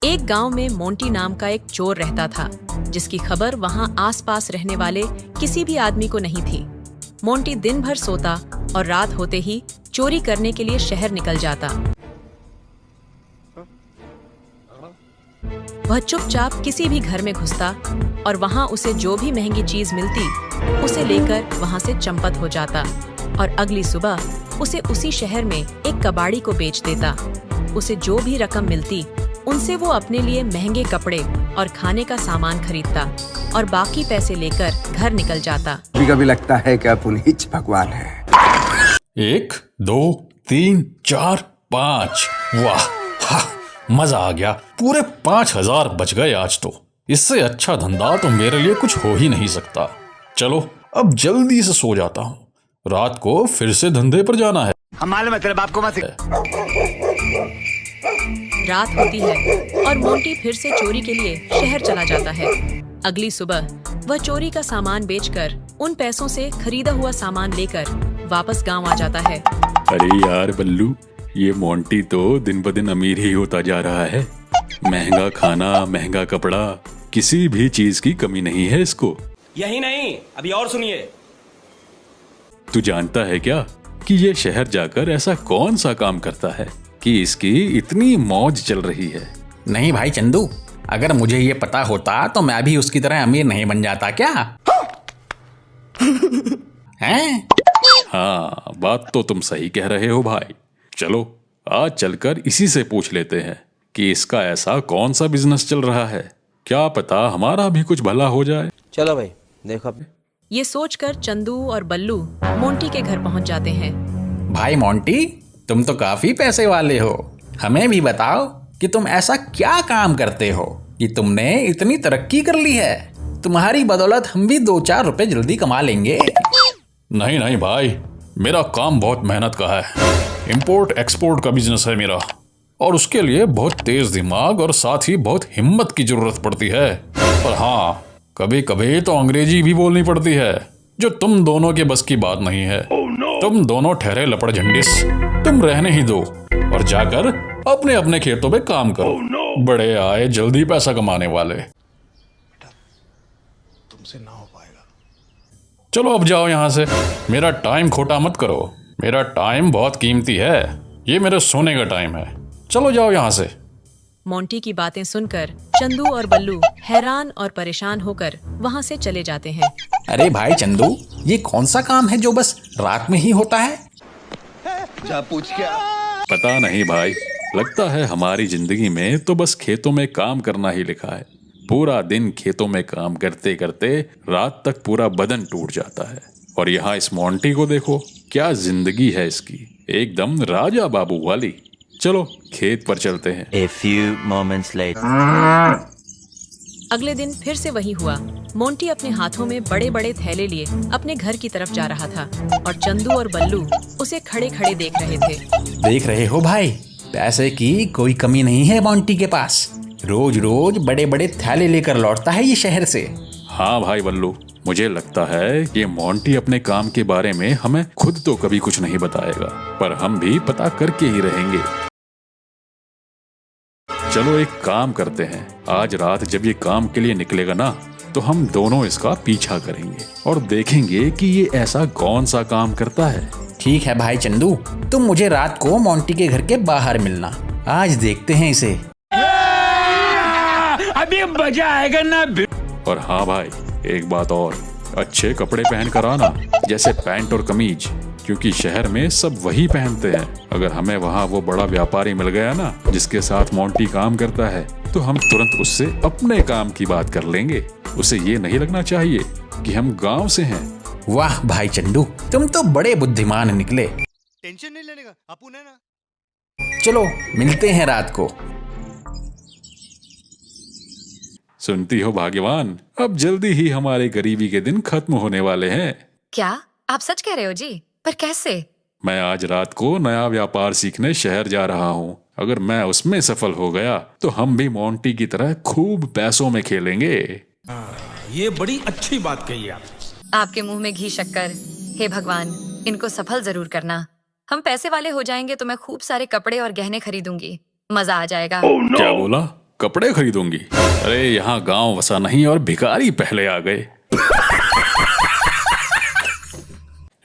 एक गांव में मोंटी नाम का एक चोर रहता था, जिसकी खबर वहां आसपास रहने वाले किसी भी आदमी को नहीं थी। मोंटी दिन भर सोता और रात होते ही चोरी करने के लिए शहर निकल जाता। वह चुपचाप किसी भी घर में घुसता और वहां उसे जो भी महंगी चीज मिलती उसे लेकर वहां से चंपत हो जाता और अगली सुबह उसे उसी शहर में एक कबाड़ी को बेच देता। उसे जो भी रकम मिलती उनसे वो अपने लिए महंगे कपड़े और खाने का सामान खरीदता और बाकी पैसे लेकर घर निकल जाता। कभी कभी लगता है कि आप उन्हीं भगवान है। 1 2 3 4 5 वाह हा, मजा आ गया। पूरे 5,000 बच गए आज तो। इससे अच्छा धंधा तो मेरे लिए कुछ हो ही नहीं सकता। चलो अब जल्दी से सो जाता हूँ, रात को फिर से धंधे पर जाना है। हम मालूम है तेरे बाप को मत। रात होती है और मोंटी फिर से चोरी के लिए शहर चला जाता है। अगली सुबह वह चोरी का सामान बेचकर उन पैसों से खरीदा हुआ सामान लेकर वापस गांव आ जाता है। अरे यार बल्लू, ये मोंटी तो दिन ब दिन अमीर ही होता जा रहा है। महंगा खाना, महंगा कपड़ा, किसी भी चीज की कमी नहीं है इसको। यही नहीं, अभी और सुनिए। तू जानता है क्या कि ये शहर जाकर ऐसा कौन सा काम करता है कि इसकी इतनी मौज चल रही है? नहीं भाई चंदू, अगर मुझे ये पता होता तो मैं भी उसकी तरह अमीर नहीं बन जाता क्या? हैं? हाँ, बात तो तुम सही कह रहे हो भाई। चलो आज चलकर इसी से पूछ लेते हैं कि इसका ऐसा कौन सा बिजनेस चल रहा है। क्या पता हमारा भी कुछ भला हो जाए। चलो भाई देखो। ये सोचकर चंदू और बल्लू मोंटी के घर पहुंच जाते हैं। भाई मोंटी, तुम तो काफी पैसे वाले हो। हमें भी बताओ कि तुम ऐसा क्या काम करते हो कि तुमने इतनी तरक्की कर ली है। तुम्हारी बदौलत हम भी 2-4 रुपए जल्दी कमा लेंगे। नहीं नहीं भाई, मेरा काम बहुत मेहनत का है। इंपोर्ट एक्सपोर्ट का बिजनेस है मेरा, और उसके लिए बहुत तेज दिमाग और साथ ही बहुत हिम्मत की जरूरत पड़ती है। और हाँ, कभी कभी तो अंग्रेजी भी बोलनी पड़ती है, जो तुम दोनों के बस की बात नहीं है। तुम दोनों ठहरे लपड़ झंडिस, तुम रहने ही दो और जाकर अपने अपने खेतों पे काम करो। बड़े आए जल्दी पैसा कमाने वाले। तुमसे ना हो पाएगा। चलो अब जाओ यहाँ से, मेरा टाइम खोटा मत करो। मेरा टाइम बहुत कीमती है, ये मेरे सोने का टाइम है। चलो जाओ यहाँ से। मोंटी की बातें सुनकर चंदू और बल्लू हैरान और परेशान होकर वहां से चले जाते हैं। अरे भाई चंदू, ये कौन सा काम है जो बस रात में ही होता है? जा पूछ क्या? पता नहीं भाई, लगता है हमारी जिंदगी में तो बस खेतों में काम करना ही लिखा है। पूरा दिन खेतों में काम करते करते रात तक पूरा बदन टूट जाता है। और यहाँ इस मोंटी को देखो, क्या जिंदगी है इसकी, एकदम राजा बाबू वाली। चलो खेत पर चलते हैं। A few moments later. अगले दिन फिर से वही हुआ। मोंटी अपने हाथों में बड़े बड़े थैले लिए अपने घर की तरफ जा रहा था और चंदू और बल्लू उसे खड़े खड़े देख रहे थे। देख रहे हो भाई, पैसे की कोई कमी नहीं है मोंटी के पास। रोज रोज बड़े बड़े थैले लेकर लौटता है ये शहर से। हाँ भाई बल्लू, मुझे लगता है कि मोंटी अपने काम के बारे में हमें खुद तो कभी कुछ नहीं बताएगा, पर हम भी पता करके ही रहेंगे। चलो एक काम करते हैं, आज रात जब ये काम के लिए निकलेगा ना, तो हम दोनों इसका पीछा करेंगे और देखेंगे कि ये ऐसा कौन सा काम करता है। ठीक है भाई चंदू, तुम मुझे रात को मोंटी के घर के बाहर मिलना। आज देखते हैं इसे। अभी मजा आएगा ना। और हाँ भाई, एक बात और, अच्छे कपड़े पहन कर आना, जैसे पैंट और कमीज, क्योंकि शहर में सब वही पहनते हैं। अगर हमें वहाँ वो बड़ा व्यापारी मिल गया ना जिसके साथ मोंटी काम करता है, तो हम तुरंत उससे अपने काम की बात कर लेंगे। उसे ये नहीं लगना चाहिए कि हम गांव से हैं। वाह भाई चंदू, तुम तो बड़े बुद्धिमान निकले। टेंशन नहीं लेने का, अपुन है ना। चलो मिलते हैं रात को। सुनती हो भाग्यवान, अब जल्दी ही हमारे गरीबी के दिन खत्म होने वाले हैं। क्या आप सच कह रहे हो जी? पर कैसे? मैं आज रात को नया व्यापार सीखने शहर जा रहा हूँ। अगर मैं उसमें सफल हो गया तो हम भी मोंटी की तरह खूब पैसों में खेलेंगे। ये बड़ी अच्छी बात कही आप। आपके मुंह में घी शक्कर। हे भगवान, इनको सफल जरूर करना। हम पैसे वाले हो जाएंगे तो मैं खूब सारे कपड़े और गहने खरीदूंगी। मजा आ जाएगा। क्या बोला? कपड़े खरीदूंगी? अरे यहाँ गांव वसा नहीं और भिखारी पहले आ गए।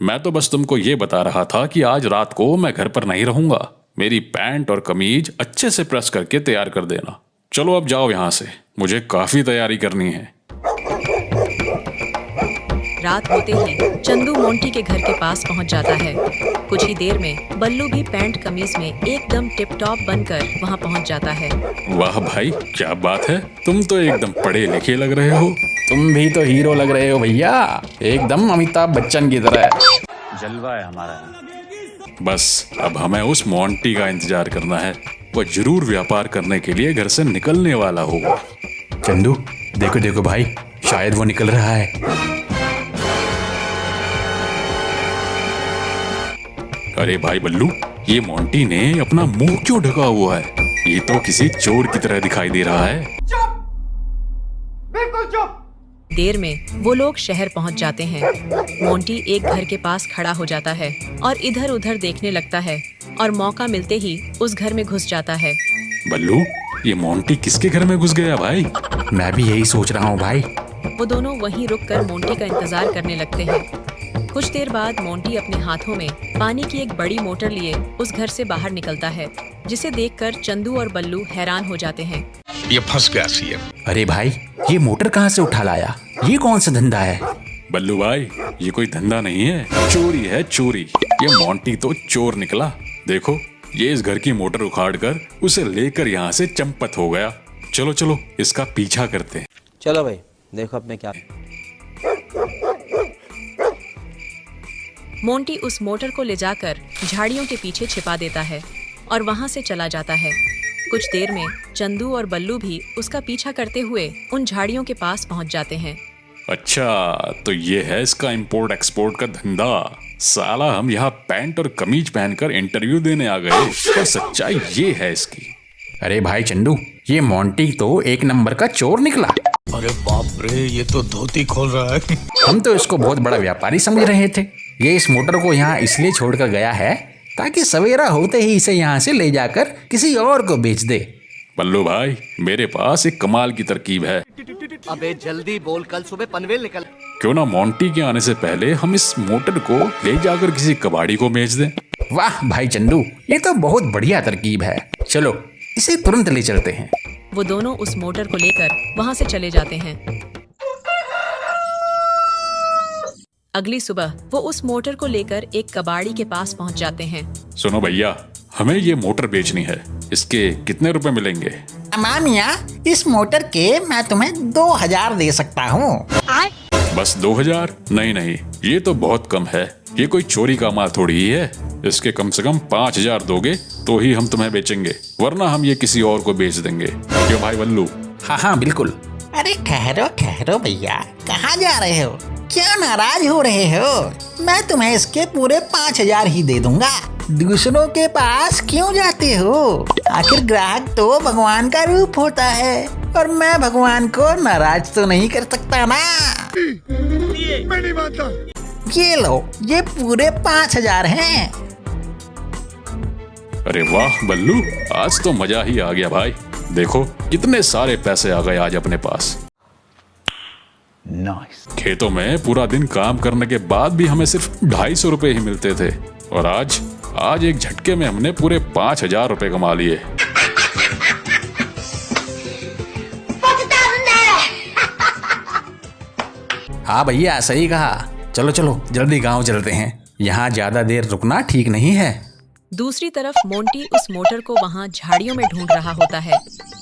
मैं तो बस तुमको ये बता रहा था कि आज रात को मैं घर पर नहीं रहूंगा। मेरी पैंट और कमीज अच्छे से प्रेस करके तैयार कर देना। चलो अब जाओ यहाँ से, मुझे काफी तैयारी करनी है। रात होते ही चंदू मोंटी के घर के पास पहुंच जाता है। कुछ ही देर में बल्लू भी पैंट कमीज में एकदम टिप टॉप बनकर वहां पहुंच जाता है। वाह भाई, क्या बात है, तुम तो एकदम पढ़े लिखे लग रहे हो। तुम भी तो हीरो लग रहे हो भैया, एकदम अमिताभ बच्चन की तरह। जलवा है हमारा। बस अब हमें उस मोंटी का इंतजार करना है। वह जरूर व्यापार करने के लिए घर से निकलने वाला होगा। चंदू देखो देखो भाई, शायद वो निकल रहा है। अरे भाई बल्लू, ये मोंटी ने अपना मुंह क्यों ढका हुआ है? ये तो किसी चोर की तरह दिखाई दे रहा है। देर में वो लोग शहर पहुंच जाते हैं। मोंटी एक घर के पास खड़ा हो जाता है और इधर उधर देखने लगता है और मौका मिलते ही उस घर में घुस जाता है। बल्लू, ये मोंटी किसके घर में घुस गया भाई? मैं भी यही सोच रहा हूँ भाई। वो दोनों वहीं रुककर मोंटी का इंतजार करने लगते हैं। कुछ देर बाद मोंटी अपने हाथों में पानी की एक बड़ी मोटर लिए उस घर से बाहर निकलता है, जिसे देखकर चंदू और बल्लू हैरान हो जाते हैं। ये फंस गया सीएम। अरे भाई, ये मोटर कहाँ से उठा लाया? ये कौन सा धंधा है? बल्लू भाई, ये कोई धंधा नहीं है, चोरी है चोरी। ये मोंटी तो चोर निकला। देखो, ये इस घर की मोटर उखाड़ कर उसे लेकर यहाँ से चंपत हो गया। चलो चलो, इसका पीछा करते हैं। चलो भाई, देखो अब मैं क्या। मोंटी उस मोटर को ले जाकर झाड़ियों के पीछे छिपा देता है और वहां से चला जाता है। कुछ देर में चंदू और बल्लू भी उसका पीछा करते हुए उन झाड़ियों के पास पहुंच जाते हैं। अच्छा, तो ये है इसका इंपोर्ट एक्सपोर्ट का धंधा। साला, हम यहाँ पैंट और कमीज पहनकर इंटरव्यू देने आ गए, पर सच्चाई ये है इसकी। अरे भाई चंदू, ये मोंटी तो एक नंबर का चोर निकला। अरे बाप रे, ये तो धोती खोल रहा है। हम तो इसको बहुत बड़ा व्यापारी समझ रहे थे। ये इस मोटर को यहाँ इसलिए छोड़कर गया है ताकि सवेरा होते ही इसे यहाँ से ले जाकर किसी और को बेच दे। बल्लू भाई, मेरे पास एक कमाल की तरकीब है। अबे जल्दी बोल, कल सुबह पनवेल निकल। क्यों ना मोंटी के आने से पहले हम इस मोटर को ले जाकर किसी कबाड़ी को बेच दें। वाह भाई चंदू, ये तो बहुत बढ़िया तरकीब है। चलो इसे तुरंत ले चलते हैं। वो दोनों उस मोटर को लेकर वहां से चले जाते हैं। अगली सुबह वो उस मोटर को लेकर एक कबाड़ी के पास पहुंच जाते हैं। सुनो भैया, हमें ये मोटर बेचनी है। इसके कितने रुपए मिलेंगे? मामिया, इस मोटर के मैं तुम्हें 2000 दे सकता हूँ। बस 2000? नहीं नहीं, ये तो बहुत कम है। ये कोई चोरी का माल थोड़ी ही है। इसके कम से कम 5000 दोगे तो ही हम तुम्हें बेचेंगे, वरना हम ये किसी और को बेच देंगे। क्यों भाई बल्लू? हाँ हाँ बिल्कुल। अरे ठहरो भैया, कहाँ जा रहे हो? क्यों नाराज हो रहे हो? मैं तुम्हें इसके पूरे 5000 ही दे दूंगा। दूसरों के पास क्यों जाते हो? आखिर ग्राहक तो भगवान का रूप होता है और मैं भगवान को नाराज तो नहीं कर सकता ना। मैं नहीं मानता। ये लो, ये पूरे 5000 हैं। अरे वाह बल्लू, आज तो मजा ही आ गया भाई। देखो कितने सारे पैसे आ गए आज अपने पास। नाइस। खेतों में पूरा दिन काम करने के बाद भी हमें सिर्फ 250 रुपए ही मिलते थे, और आज एक झटके में हमने पूरे 5000 रुपए कमा लिए। हाँ भैया, सही कहा। चलो चलो जल्दी गांव चलते हैं, यहाँ ज्यादा देर रुकना ठीक नहीं है। दूसरी तरफ मोंटी उस मोटर को वहाँ झाड़ियों में ढूंढ रहा होता है।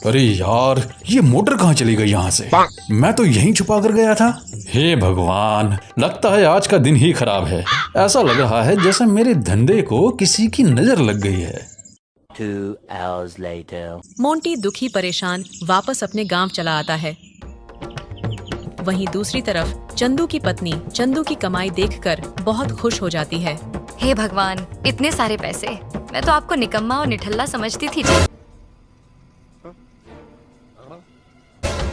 अरे यार, ये मोटर कहाँ चली गई यहाँ से? मैं तो यहीं छुपा कर गया था। हे भगवान, लगता है आज का दिन ही खराब है। ऐसा लग रहा है जैसे मेरे धंधे को किसी की नजर लग गई है। 2 hours later. मोंटी दुखी परेशान वापस अपने गांव चला आता है। वहीं दूसरी तरफ चंदू की पत्नी चंदू की कमाई देखकर बहुत खुश हो जाती है। हे भगवान, इतने सारे पैसे! मैं तो आपको निकम्मा और निठल्ला समझती थी।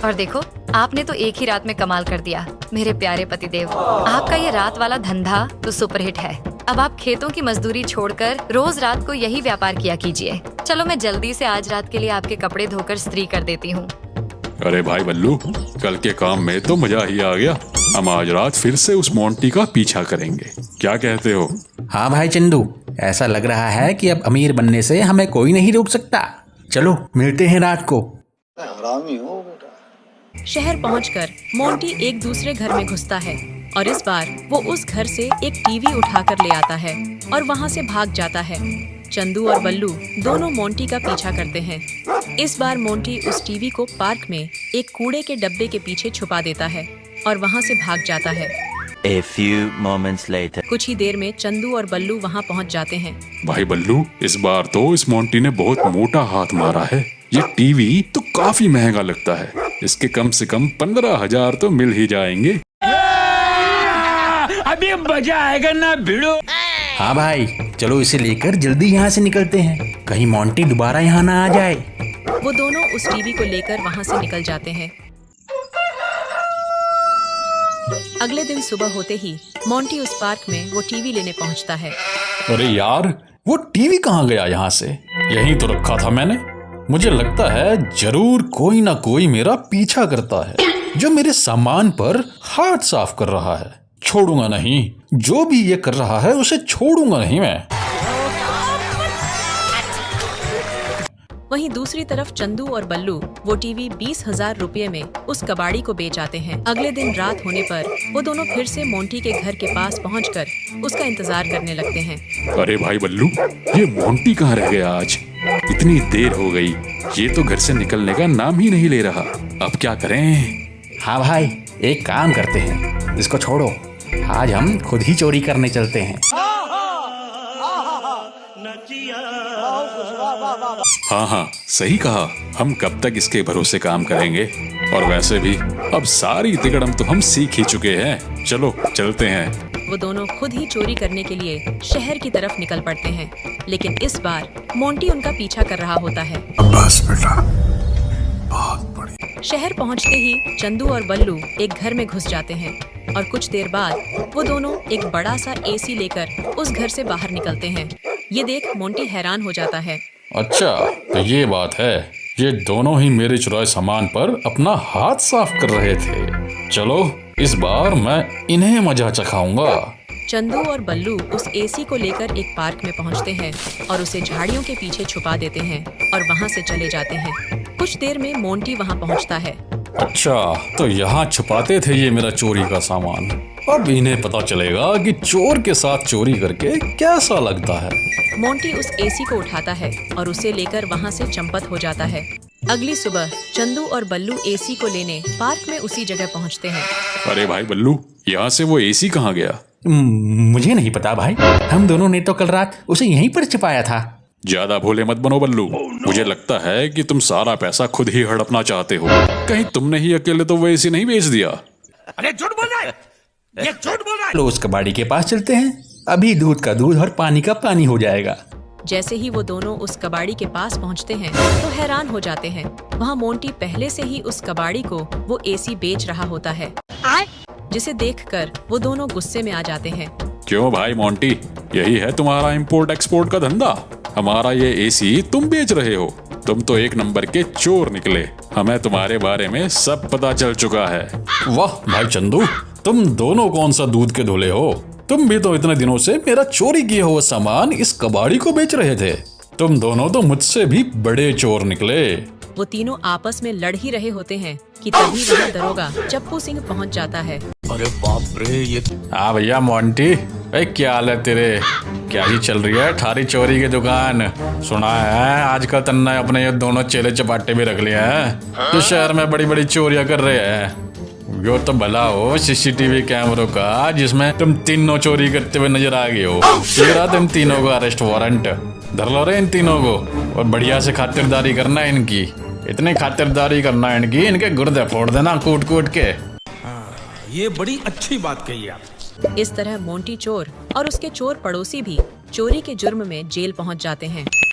और देखो, आपने तो एक ही रात में कमाल कर दिया मेरे प्यारे पतिदेव। आपका ये रात वाला धंधा तो सुपरहिट है। अब आप खेतों की मजदूरी छोड़कर रोज रात को यही व्यापार किया कीजिए। चलो मैं जल्दी से आज रात के लिए आपके कपड़े धोकर इस्त्री कर देती हूँ। अरे भाई बल्लू, कल के काम में तो मजा ही आ गया। हम आज रात फिर से उस मोंटी का पीछा करेंगे, क्या कहते हो? हाँ भाई चंदू, ऐसा लग रहा है कि अब अमीर बनने से हमें कोई नहीं रोक सकता। चलो मिलते हैं रात को। शहर पहुंचकर मोंटी एक दूसरे घर में घुसता है और इस बार वो उस घर से एक टीवी उठाकर ले आता है और वहां से भाग जाता है। चंदू और बल्लू दोनों मोंटी का पीछा करते हैं। इस बार मोंटी उस टीवी को पार्क में एक कूड़े के डब्बे के पीछे छुपा देता है और वहां से भाग जाता है। A few moments later. कुछ ही देर में चंदू और बल्लू वहां पहुंच जाते हैं। भाई बल्लू, इस बार तो इस मोंटी ने बहुत मोटा हाथ मारा है। ये टीवी तो काफी महंगा लगता है, इसके कम से कम 15,000 तो मिल ही जाएंगे। अभी मजा आएगा ना भिड़ो। हाँ भाई, चलो इसे लेकर जल्दी यहाँ से निकलते हैं, कहीं मोंटी दोबारा यहाँ ना आ जाए। वो दोनों उस टीवी को लेकर वहां से निकल जाते हैं। अगले दिन सुबह होते ही मोंटी उस पार्क में वो टीवी लेने पहुंचता है। अरे यार, वो टीवी कहाँ गया यहाँ से? यहीं तो रखा था मैंने। मुझे लगता है जरूर कोई ना कोई मेरा पीछा करता है, जो मेरे सामान पर हाथ साफ कर रहा है। छोड़ूंगा नहीं, जो भी ये कर रहा है उसे छोड़ूंगा नहीं मैं। वहीं दूसरी तरफ चंदू और बल्लू वो टीवी 20,000 रुपये में उस कबाड़ी को बेच आते हैं। अगले दिन रात होने पर वो दोनों फिर से मोंटी के घर के पास पहुंचकर उसका इंतजार करने लगते हैं। अरे भाई बल्लू, ये मोंटी कहाँ रह गया आज? इतनी देर हो गई, ये तो घर से निकलने का नाम ही नहीं ले रहा। अब क्या करें? हाँ भाई, एक काम करते हैं, इसको छोड़ो, आज हम खुद ही चोरी करने चलते हैं। हाँ हाँ, सही कहा। हम कब तक इसके भरोसे काम करेंगे? और वैसे भी अब सारी तिकड़म तो हम सीख ही चुके हैं। चलो चलते हैं। वो दोनों खुद ही चोरी करने के लिए शहर की तरफ निकल पड़ते हैं, लेकिन इस बार मोंटी उनका पीछा कर रहा होता है। बस बेटा, बहुत बढ़िया। शहर पहुंचते ही चंदू और बल्लू एक घर में घुस जाते हैं और कुछ देर बाद वो दोनों एक बड़ा सा एसी लेकर उस घर से बाहर निकलते हैं। ये देख मोंटी हैरान हो जाता है। अच्छा, तो ये बात है। ये दोनों ही मेरे चुराए सामान पर अपना हाथ साफ कर रहे थे। चलो इस बार मैं इन्हें मजा चखाऊंगा। चंदू और बल्लू उस एसी को लेकर एक पार्क में पहुंचते हैं और उसे झाड़ियों के पीछे छुपा देते हैं और वहां से चले जाते हैं। कुछ देर में मोंटी वहां पहुंचता है। अच्छा, तो यहाँ छुपाते थे ये मेरा चोरी का सामान। अब इन्हें पता चलेगा कि चोर के साथ चोरी करके कैसा लगता है। मोंटी उस एसी को उठाता है और उसे लेकर वहां से चंपत हो जाता है। अगली सुबह चंदू और बल्लू एसी को लेने पार्क में उसी जगह पहुंचते हैं। अरे भाई बल्लू, यहाँ से वो एसी कहाँ गया? मुझे नहीं पता भाई, हम दोनों ने तो कल रात उसे यहीं पर छिपाया था। ज्यादा भोले मत बनो बल्लू। मुझे लगता है कि तुम सारा पैसा खुद ही हड़पना चाहते हो। कहीं तुमने ही अकेले तो वो एसी नहीं बेच दिया? अरे झूठ बोल रहा है, ये झूठ बोल रहा है। लो उस कबाड़ी के पास चलते हैं, अभी दूध का दूध और पानी का पानी हो जाएगा। जैसे ही वो दोनों उस कबाड़ी के पास पहुंचते हैं तो हैरान हो जाते हैं। वहाँ मोंटी पहले से ही उस कबाड़ी को वो एसी बेच रहा होता है, जिसे देखकर वो दोनों गुस्से में आ जाते हैं। क्यों भाई मोंटी, यही है तुम्हारा इम्पोर्ट एक्सपोर्ट का धंधा? हमारा ये एसी तुम बेच रहे हो। तुम तो एक नंबर के चोर निकले। हमें तुम्हारे बारे में सब पता चल चुका है। वाह भाई चंदू, तुम दोनों कौन सा दूध के धुले हो? तुम भी तो इतने दिनों से मेरा चोरी किया हुआ सामान इस कबाड़ी को बेच रहे थे। तुम दोनों तो मुझसे भी बड़े चोर निकले। वो तीनों आपस में लड़ ही रहे होते हैं कि तभी वहाँ दरोगा चप्पू सिंह पहुँच जाता है। अरे बाप रे, ये हाँ भैया मोंटी, क्या हाल है तेरे? क्या ही चल रही है थारी चोरी की दुकान? सुना है आजकल तन्ना अपने ये दोनों चेले चपाटे भी रख लिए हैं, जो शहर में बड़ी बड़ी चोरियां कर रहे हैं। यो तो भला हो सीसीटीवी कैमरों का, जिसमें तुम तीनों चोरी करते हुए नजर आ गए हो। तेरा तुम तीनों को अरेस्ट वारंट। धर लो रे इन तीनों को और बढ़िया से खातिरदारी करना है इनकी। इतनी खातिरदारी करना है इनकी, इनके गुर्दे फोड़ देना कूट कूट के। ये बड़ी अच्छी बात कही आप। इस तरह मोंटी चोर और उसके चोर पड़ोसी भी चोरी के जुर्म में जेल पहुंच जाते हैं।